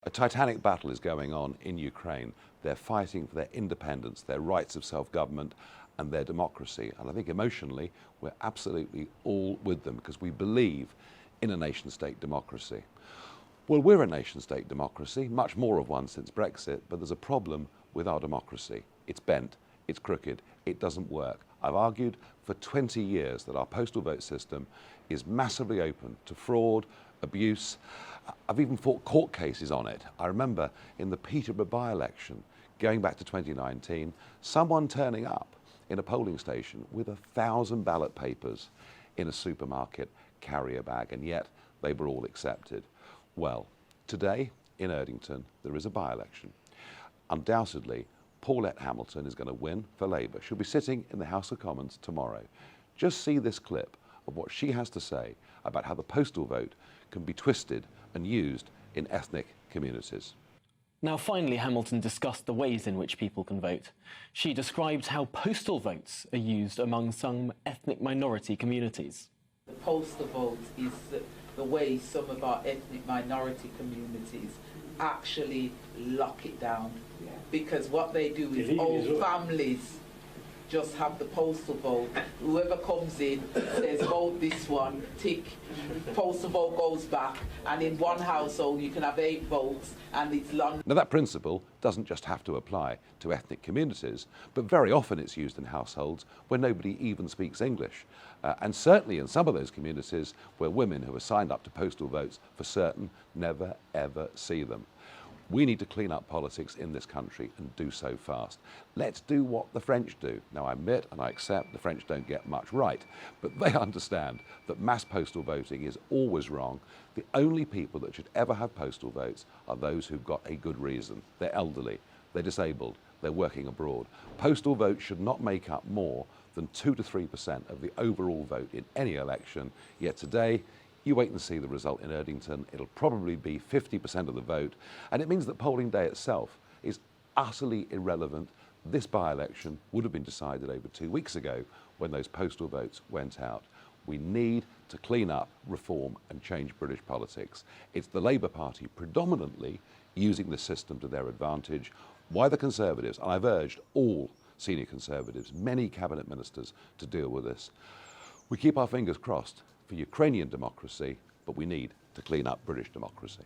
A titanic battle is going on in Ukraine. They're fighting for their independence, their rights of self-government and their democracy. And I think emotionally, we're absolutely all with them because we believe in a nation-state democracy. Well, we're a nation-state democracy, much more of one since Brexit, but there's a problem with our democracy. It's bent, it's crooked, it doesn't work. I've argued for 20 years that our postal vote system is massively open to fraud, abuse. I've even fought court cases on it. I remember in the Peterborough by-election, going back to 2019, someone turning up in a polling station with 1,000 ballot papers in a supermarket carrier bag, and yet they were all accepted. Well, today in Erdington, there is a by-election. Undoubtedly, Paulette Hamilton is going to win for Labour. She'll be sitting in the House of Commons tomorrow. Just see this clip of what she has to say about how the postal vote can be twisted and used in ethnic communities. Now, finally, Hamilton discussed the ways in which people can vote. She described how postal votes are used among some ethnic minority communities. The postal vote is the way some of our ethnic minority communities actually lock it down. Because what they do is old families just have the postal vote. Whoever comes in says, vote this one, tick, postal vote goes back, and in one household you can have 8 votes, and it's London. Now that principle doesn't just have to apply to ethnic communities, but very often it's used in households where nobody even speaks English. And certainly in some of those communities where women who are signed up to postal votes for certain never ever see them. We need to clean up politics in this country and do so fast. Let's do what the French do. Now, I admit and I accept the French don't get much right, but they understand that mass postal voting is always wrong. The only people that should ever have postal votes are those who've got a good reason. They're elderly, they're disabled, they're working abroad. Postal votes should not make up more than 2 to 3% of the overall vote in any election, yet today, you wait and see the result in Erdington. It'll probably be 50% of the vote, and it means that polling day itself is utterly irrelevant. This by-election would have been decided over 2 weeks ago when those postal votes went out. We need to clean up, reform and change British politics. It's the Labour Party predominantly using the system to their advantage. Why the Conservatives, and I've urged all senior Conservatives, many cabinet ministers, to deal with this. We keep our fingers crossed for Ukrainian democracy, but we need to clean up British democracy.